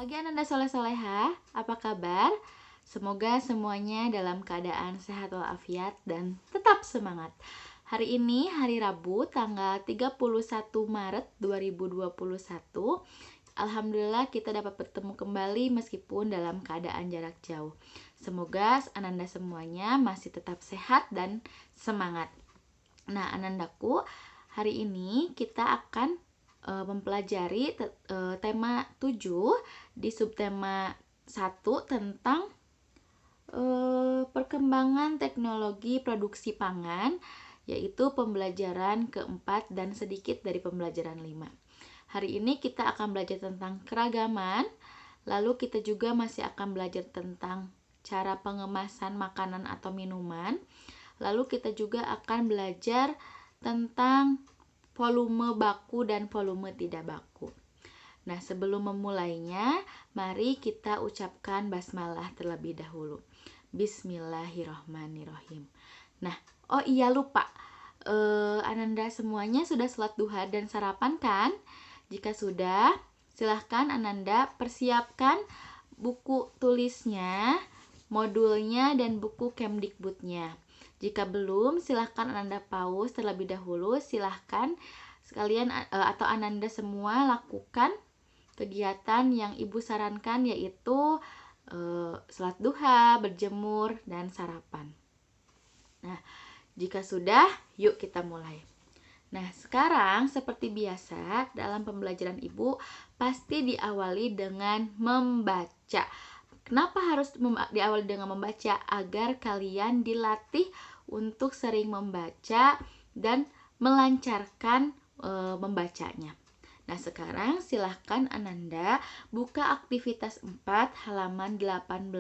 pagi Ananda Soleh-Soleha, apa kabar? Semoga semuanya dalam keadaan sehat walafiat dan tetap semangat. Hari ini hari Rabu tanggal 31 Maret 2021. Alhamdulillah kita dapat bertemu kembali meskipun dalam keadaan jarak jauh. Semoga Ananda semuanya masih tetap sehat dan semangat. Nah, Anandaku, hari ini kita akan mempelajari tema 7 di subtema 1 tentang perkembangan teknologi produksi pangan, yaitu pembelajaran keempat dan sedikit dari pembelajaran 5. Hari ini kita akan belajar tentang keragaman, lalu kita juga masih akan belajar tentang cara pengemasan makanan atau minuman, lalu kita juga akan belajar tentang volume baku dan volume tidak baku. Nah, sebelum memulainya, mari kita ucapkan basmalah terlebih dahulu. Bismillahirrahmanirrahim. Nah, oh iya lupa. Ananda semuanya sudah sholat duha dan sarapan kan? Jika sudah, silahkan Ananda persiapkan buku tulisnya, modulnya, dan buku Kemdikbudnya. Jika belum, silahkan Ananda pause terlebih dahulu. Silahkan sekalian atau Ananda semua lakukan kegiatan yang Ibu sarankan, yaitu sholat duha, berjemur, dan sarapan. Nah, jika sudah, yuk kita mulai. Nah, sekarang seperti biasa dalam pembelajaran Ibu pasti diawali dengan membaca. Kenapa harus diawali dengan membaca? Agar kalian dilatih untuk sering membaca dan melancarkan membacanya. Nah, sekarang silahkan Ananda buka aktivitas 4 halaman 18.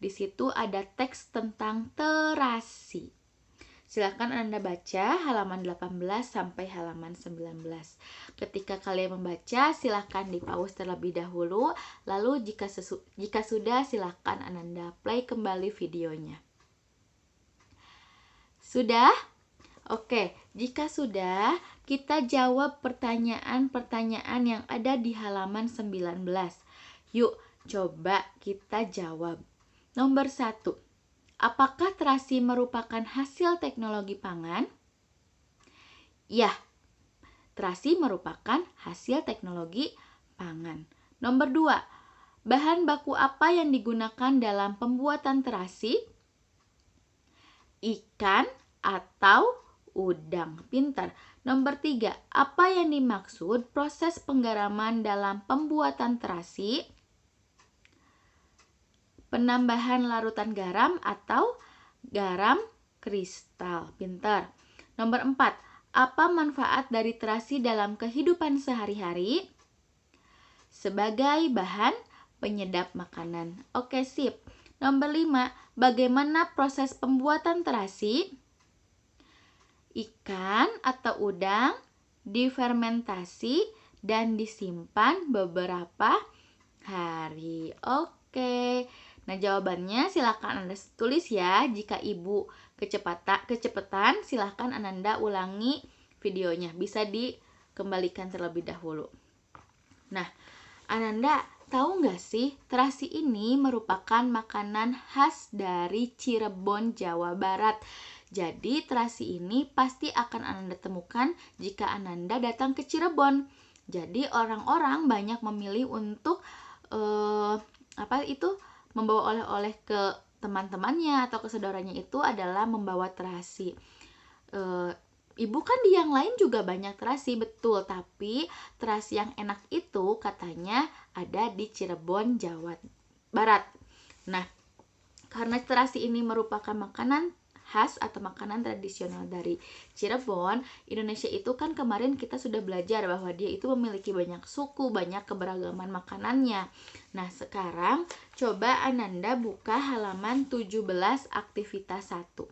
Di situ ada teks tentang terasi. Silahkan Anda baca halaman 18 sampai halaman 19. Ketika kalian membaca, silahkan di-pause terlebih dahulu. Lalu jika sudah, silahkan Anda play kembali videonya. Sudah? Oke, jika sudah, kita jawab pertanyaan-pertanyaan yang ada di halaman 19. Yuk, coba kita jawab. Nomor 1. Apakah terasi merupakan hasil teknologi pangan? Ya, terasi merupakan hasil teknologi pangan. Nomor 2. Bahan baku apa yang digunakan dalam pembuatan terasi? Ikan atau udang. Pintar. Nomor 3. Apa yang dimaksud proses penggaraman dalam pembuatan terasi? Penambahan larutan garam atau garam kristal. Pintar. Nomor 4. Apa manfaat dari terasi dalam kehidupan sehari-hari? Sebagai bahan penyedap makanan. Oke, sip. Nomor 5. Bagaimana proses pembuatan terasi? Ikan atau udang difermentasi dan disimpan beberapa hari. Oke. Nah, jawabannya silakan Anda tulis ya. Jika Ibu kecepatan, silakan Anda ulangi videonya. Bisa dikembalikan terlebih dahulu. Nah, Ananda tahu nggak sih, terasi ini merupakan makanan khas dari Cirebon, Jawa Barat. Jadi, terasi ini pasti akan Ananda temukan jika Ananda datang ke Cirebon. Jadi, orang-orang banyak memilih untuk membawa oleh-oleh ke teman-temannya atau ke saudaranya itu adalah membawa terasi. Ibu kan di yang lain juga banyak terasi, betul, tapi terasi yang enak itu katanya ada di Cirebon, Jawa Barat. Nah, karena terasi ini merupakan makanan khas atau makanan tradisional dari Cirebon, Indonesia itu kan kemarin kita sudah belajar bahwa dia itu memiliki banyak suku, banyak keberagaman makanannya. Nah, sekarang coba Ananda buka halaman 17 aktivitas 1.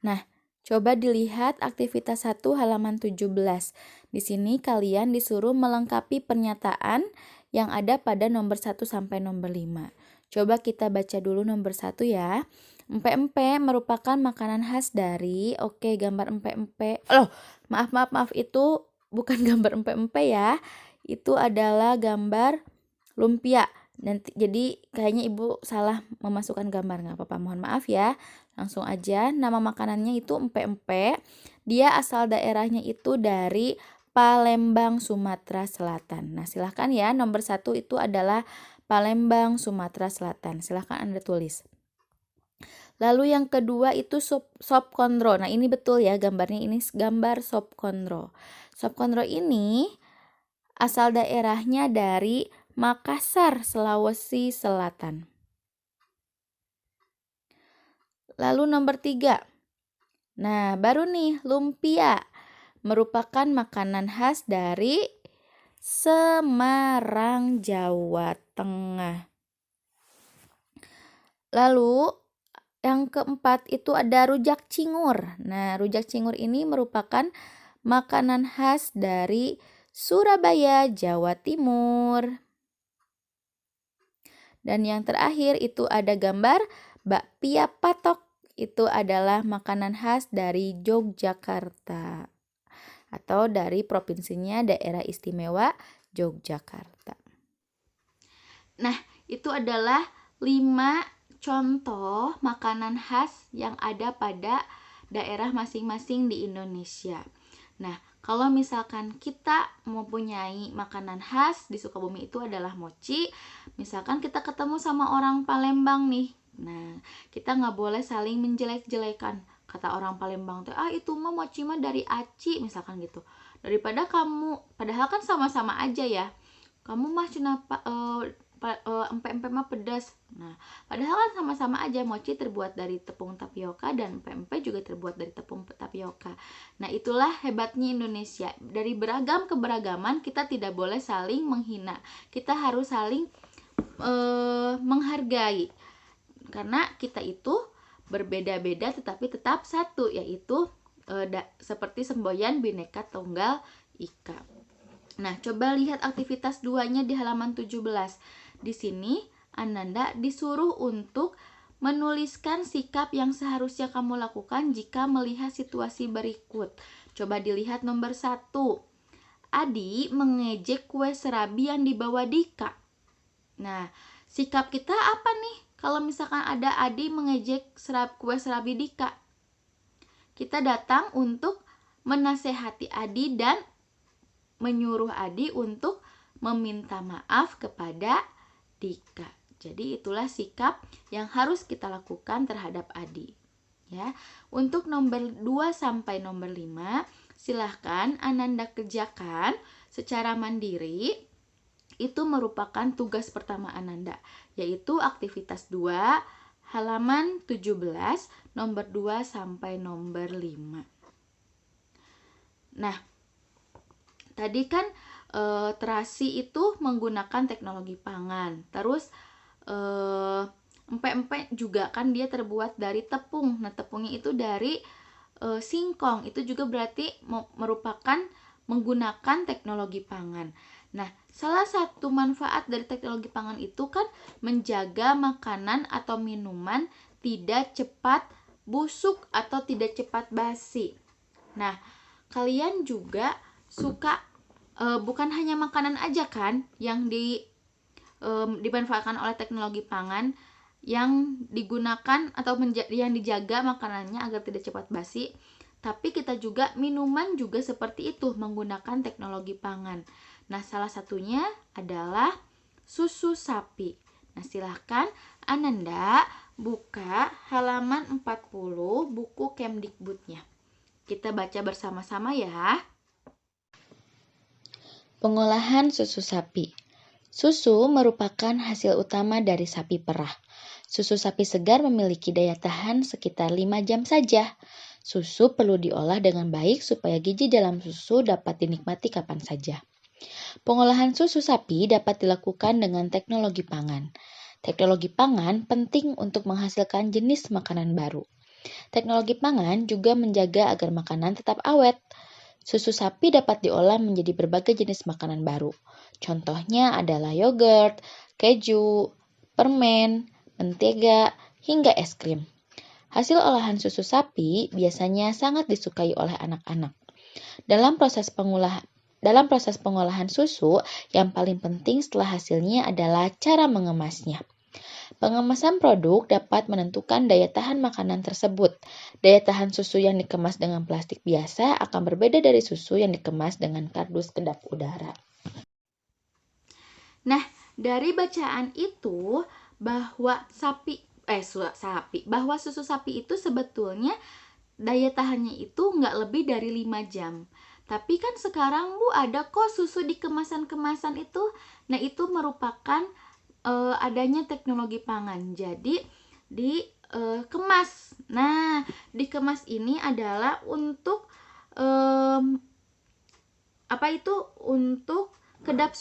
Nah, coba dilihat aktivitas 1 halaman 17. Di sini kalian disuruh melengkapi pernyataan yang ada pada nomor 1 sampai nomor 5. Coba kita baca dulu nomor 1 ya. Empek-empek merupakan makanan khas dari, gambar empek-empek. Maaf, itu bukan gambar empek-empek ya. itu adalah gambar lumpia. Nanti jadi kayaknya Ibu salah memasukkan gambar, nggak apa-apa, mohon maaf ya. Langsung aja, nama makanannya itu empek-empek. Dia asal daerahnya itu dari Palembang, Sumatera Selatan. Nah, silahkan ya, nomor 1 itu adalah Palembang, Sumatera Selatan. Silahkan Anda tulis. Lalu yang kedua itu sop konro. Nah, ini betul ya, gambarnya ini gambar sop konro. Sop konro ini asal daerahnya dari Makassar, Sulawesi Selatan. Lalu nomor 3. Nah, baru nih lumpia. Merupakan makanan khas dari Semarang, Jawa Tengah. Lalu yang keempat itu ada rujak cingur. Nah, rujak cingur ini merupakan makanan khas dari Surabaya, Jawa Timur. Dan yang terakhir itu ada gambar bakpia patok. Itu adalah makanan khas dari Yogyakarta atau dari provinsinya Daerah Istimewa Yogyakarta. Nah, itu adalah 5 contoh makanan khas yang ada pada daerah masing-masing di Indonesia. Nah, kalau misalkan kita mempunyai makanan khas di Sukabumi itu adalah mochi, misalkan kita ketemu sama orang Palembang nih, nah kita nggak boleh saling menjelek-jelekan. Kata orang Palembang tuh, itu mah mochi mah dari aci, misalkan gitu. Daripada kamu, padahal kan sama-sama aja ya. Kamu mah kenapa empek-empek mah pedas. Nah, padahal kan sama-sama aja, mochi terbuat dari tepung tapioka dan empek-empek juga terbuat dari tepung tapioka. Nah, itulah hebatnya Indonesia. Dari beragam keberagaman kita tidak boleh saling menghina. Kita harus saling menghargai. Karena kita itu berbeda-beda tetapi tetap satu, yaitu seperti semboyan Bhinneka Tunggal Ika. Nah, coba lihat aktivitas 2-nya di halaman 17. Di sini Ananda disuruh untuk menuliskan sikap yang seharusnya kamu lakukan jika melihat situasi berikut. Coba dilihat nomor 1. Adi mengejek kue serabi yang dibawa Dika. Nah, sikap kita apa nih kalau misalkan ada Adi mengejek kue serabi Dika? Kita datang untuk menasehati Adi dan menyuruh Adi untuk meminta maaf kepada Dika. Jadi itulah sikap yang harus kita lakukan terhadap Adi. Ya. Untuk nomor 2 sampai nomor 5, silahkan Ananda kerjakan secara mandiri. Itu merupakan tugas pertama Ananda, yaitu aktivitas 2, halaman 17, nomor 2 sampai nomor 5. Nah, tadi kan terasi itu menggunakan teknologi pangan. Terus empek-empek juga kan dia terbuat dari tepung. Nah, tepungnya itu dari singkong. Itu juga berarti merupakan menggunakan teknologi pangan. Nah, salah satu manfaat dari teknologi pangan itu kan menjaga makanan atau minuman tidak cepat busuk atau tidak cepat basi. Nah, kalian juga suka bukan hanya makanan aja kan yang dimanfaatkan oleh teknologi pangan, yang digunakan atau yang dijaga makanannya agar tidak cepat basi, tapi kita juga minuman juga seperti itu menggunakan teknologi pangan. Nah, salah satunya adalah susu sapi. Nah, silahkan Ananda buka halaman 40 buku Kemdikbudnya. Kita baca bersama-sama ya. Pengolahan susu sapi. Susu merupakan hasil utama dari sapi perah. Susu sapi segar memiliki daya tahan sekitar 5 jam saja. Susu perlu diolah dengan baik supaya gizi dalam susu dapat dinikmati kapan saja. Pengolahan susu sapi dapat dilakukan dengan teknologi pangan. Teknologi pangan penting untuk menghasilkan jenis makanan baru. Teknologi pangan juga menjaga agar makanan tetap awet. Susu sapi dapat diolah menjadi berbagai jenis makanan baru. Contohnya adalah yogurt, keju, permen, mentega, hingga es krim. Hasil olahan susu sapi biasanya sangat disukai oleh anak-anak. Dalam proses Dalam proses pengolahan susu, yang paling penting setelah hasilnya adalah cara mengemasnya. Pengemasan produk dapat menentukan daya tahan makanan tersebut. Daya tahan susu yang dikemas dengan plastik biasa akan berbeda dari susu yang dikemas dengan kardus kedap udara. Nah, dari bacaan itu bahwa bahwa susu sapi itu sebetulnya daya tahannya itu nggak lebih dari 5 jam. Tapi kan sekarang Bu ada kok susu di kemasan-kemasan itu. Nah, itu merupakan adanya teknologi pangan. Jadi dikemas. Nah, dikemas ini adalah untuk untuk kedap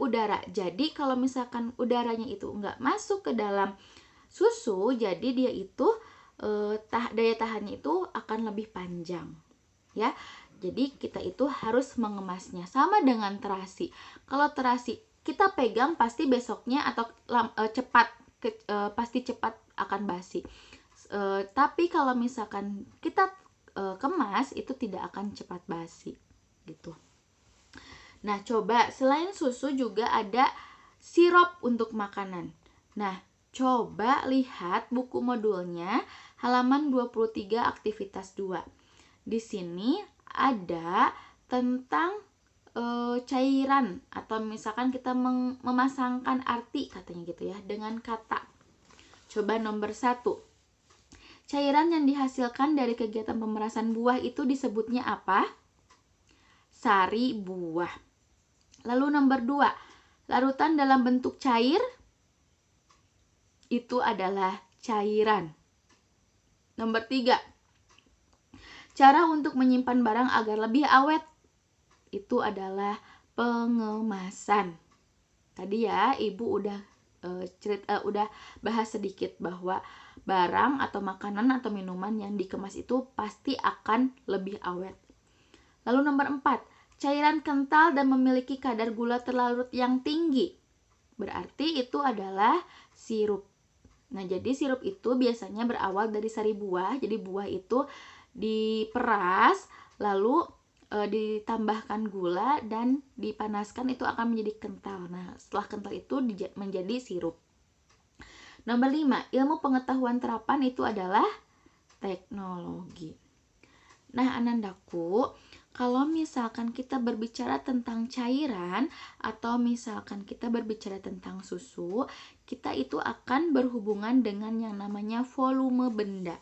udara. Jadi kalau misalkan udaranya itu nggak masuk ke dalam susu, jadi dia itu daya tahannya itu akan lebih panjang, ya. Jadi kita itu harus mengemasnya sama dengan terasi. Kalau terasi kita pegang pasti besoknya atau pasti cepat akan basi. Tapi kalau misalkan kita kemas itu tidak akan cepat basi gitu. Nah, coba selain susu juga ada sirup untuk makanan. Nah, coba lihat buku modulnya halaman 23 aktivitas 2. Di sini ada tentang cairan atau misalkan kita memasangkan arti katanya gitu ya dengan kata. Coba nomor 1. Cairan yang dihasilkan dari kegiatan pemerasan buah itu disebutnya apa? Sari buah. Lalu nomor 2, larutan dalam bentuk cair itu adalah cairan. Nomor 3, cara untuk menyimpan barang agar lebih awet itu adalah pengemasan. Tadi ya Ibu udah bahas sedikit bahwa barang atau makanan atau minuman yang dikemas itu pasti akan lebih awet. Lalu nomor 4, cairan kental dan memiliki kadar gula terlarut yang tinggi. Berarti itu adalah sirup. Nah, jadi sirup itu biasanya berawal dari sari buah. Jadi buah itu diperas, lalu ditambahkan gula dan dipanaskan, itu akan menjadi kental. Nah, setelah kental itu menjadi sirup. Nomor 5, ilmu pengetahuan terapan itu adalah teknologi. Nah, Anandaku, kalau misalkan kita berbicara tentang cairan atau misalkan kita berbicara tentang susu, kita itu akan berhubungan dengan yang namanya volume benda.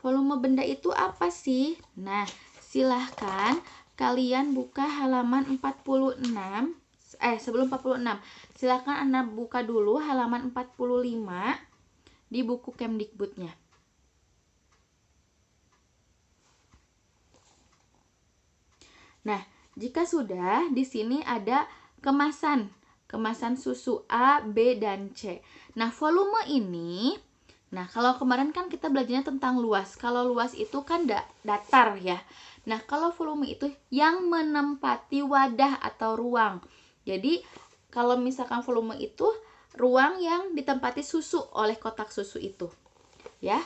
Volume benda itu apa sih? Nah, silahkan kalian buka halaman 46. Sebelum 46, silahkan Anda buka dulu halaman 45 di buku Kemdikbudnya. Nah, jika sudah, di sini ada kemasan susu A, B, dan C. Nah, volume ini, nah kalau kemarin kan kita belajarnya tentang luas. Kalau luas itu kan datar ya. Nah, kalau volume itu yang menempati wadah atau ruang. Jadi, kalau misalkan volume itu ruang yang ditempati susu oleh kotak susu itu. Ya.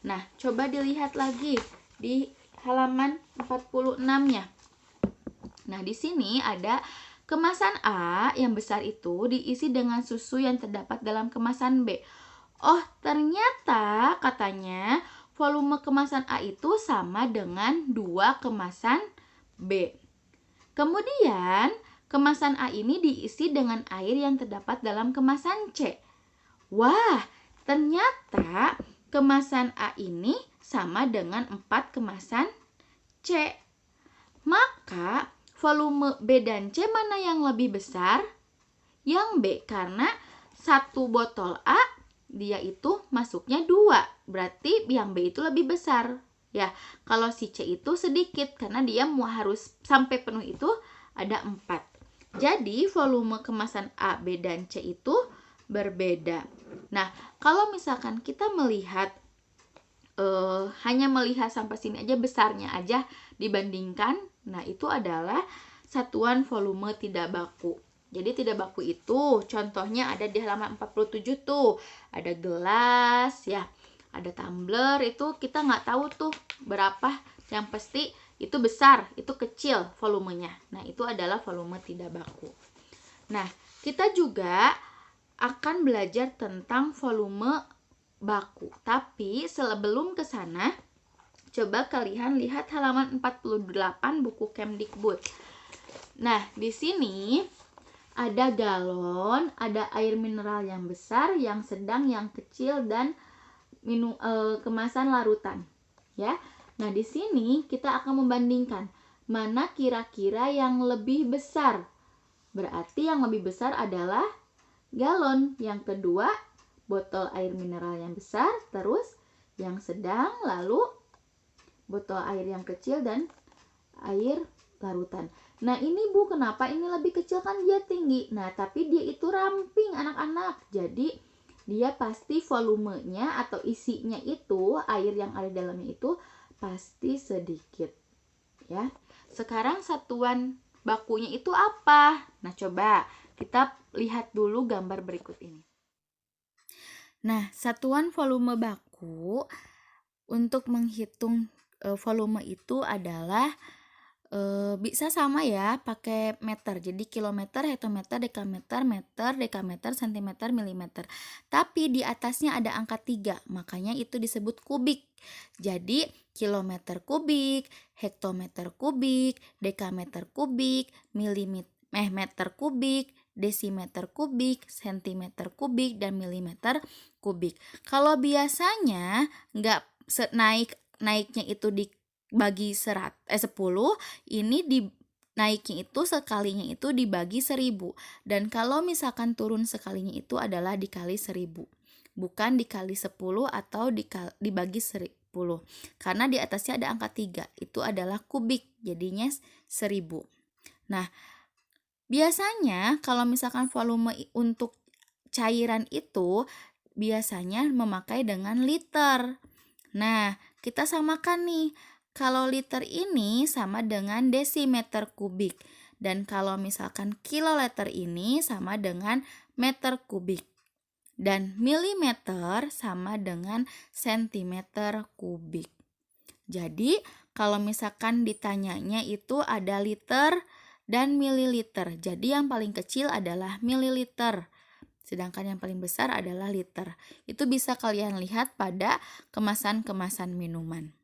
Nah, coba dilihat lagi di halaman 46-nya. Nah, di sini ada kemasan A yang besar itu diisi dengan susu yang terdapat dalam kemasan B. Oh, ternyata katanya volume kemasan A itu sama dengan 2 kemasan B. Kemudian, kemasan A ini diisi dengan air yang terdapat dalam kemasan C. Wah, ternyata kemasan A ini sama dengan 4 kemasan C. Maka volume B dan C mana yang lebih besar? Yang B, karena satu botol A dia itu masuknya 2. Berarti yang B itu lebih besar. Ya, kalau si C itu sedikit karena dia harus sampai penuh itu ada 4. Jadi volume kemasan A, B, dan C itu berbeda. Nah, kalau misalkan kita melihat hanya melihat sampai sini aja, besarnya aja dibandingkan, nah itu adalah satuan volume tidak baku. Jadi tidak baku itu contohnya ada di halaman 47 tuh. Ada gelas ya, ada tumbler, itu kita nggak tahu tuh berapa. Yang pasti itu besar, itu kecil volumenya. Nah, itu adalah volume tidak baku. Nah, kita juga akan belajar tentang volume baku. Tapi sebelum ke sana, coba kalian lihat halaman 48 buku Kemdikbud. Nah, di sini ada galon, ada air mineral yang besar, yang sedang, yang kecil, dan kemasan larutan. Ya. Nah, di sini kita akan membandingkan mana kira-kira yang lebih besar. Berarti yang lebih besar adalah galon. Yang kedua, botol air mineral yang besar, terus yang sedang, lalu botol air yang kecil dan air larutan. Nah, ini Bu, kenapa ini lebih kecil? Kan dia tinggi. Nah, tapi dia itu ramping anak-anak. Jadi dia pasti volumenya atau isinya itu, air yang ada di dalamnya itu pasti sedikit. Ya. Sekarang satuan bakunya itu apa? Nah, coba kita lihat dulu gambar berikut ini. Nah, satuan volume baku untuk menghitung volume itu adalah bisa sama ya, pakai meter. Jadi kilometer, hektometer, dekameter, meter, dekameter, sentimeter, milimeter. Tapi di atasnya ada angka 3, makanya itu disebut kubik. Jadi kilometer kubik, hektometer kubik, dekameter kubik, meter kubik, desimeter kubik, sentimeter kubik, dan milimeter kubik. Kalau biasanya nggak naiknya itu dibagi 10, ini naiknya itu sekalinya itu dibagi 1000. Dan kalau misalkan turun sekalinya itu adalah dikali 1000. Bukan dikali 10 atau dibagi 10. Karena di atasnya ada angka 3. Itu adalah kubik, jadinya 1000. Nah, biasanya kalau misalkan volume untuk cairan itu biasanya memakai dengan liter. Nah, kita samakan nih. Kalau liter ini sama dengan desimeter kubik. Dan kalau misalkan kiloliter ini sama dengan meter kubik. Dan milimeter sama dengan sentimeter kubik. Jadi, kalau misalkan ditanyanya itu ada liter dan mililiter. Jadi, yang paling kecil adalah mililiter. Sedangkan yang paling besar adalah liter. Itu bisa kalian lihat pada kemasan-kemasan minuman.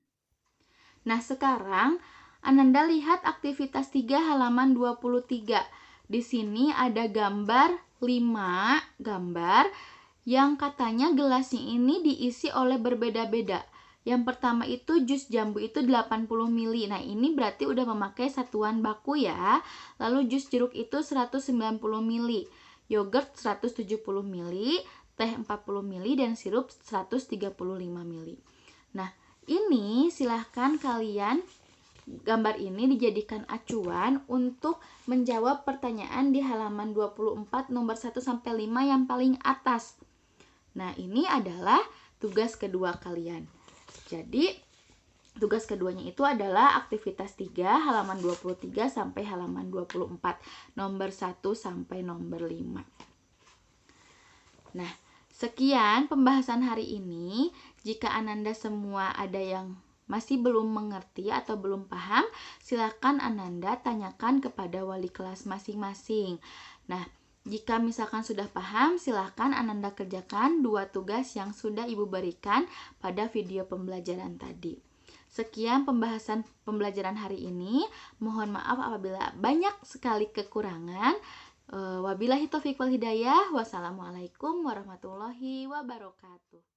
Nah, sekarang Ananda lihat aktivitas 3 halaman 23. Di sini ada gambar 5 gambar yang katanya gelasnya ini diisi oleh berbeda-beda. Yang pertama itu jus jambu itu 80 ml. Nah, ini berarti udah memakai satuan baku ya. Lalu jus jeruk itu 190 ml. Yogurt 170 ml, teh 40 ml, dan sirup 135 ml. Nah, ini silahkan kalian gambar ini dijadikan acuan untuk menjawab pertanyaan di halaman 24 nomor 1 sampai 5 yang paling atas. Nah, ini adalah tugas kedua kalian. Jadi, tugas keduanya itu adalah aktivitas 3 halaman 23 sampai halaman 24, nomor 1 sampai nomor 5. Nah, sekian pembahasan hari ini. Jika Ananda semua ada yang masih belum mengerti atau belum paham, silakan Ananda tanyakan kepada wali kelas masing-masing. Nah, jika misalkan sudah paham, silakan Ananda kerjakan 2 tugas yang sudah Ibu berikan pada video pembelajaran tadi. Sekian pembahasan pembelajaran hari ini. Mohon maaf apabila banyak sekali kekurangan. Wabillahi taufiq wal hidayah. Wassalamualaikum warahmatullahi wabarakatuh.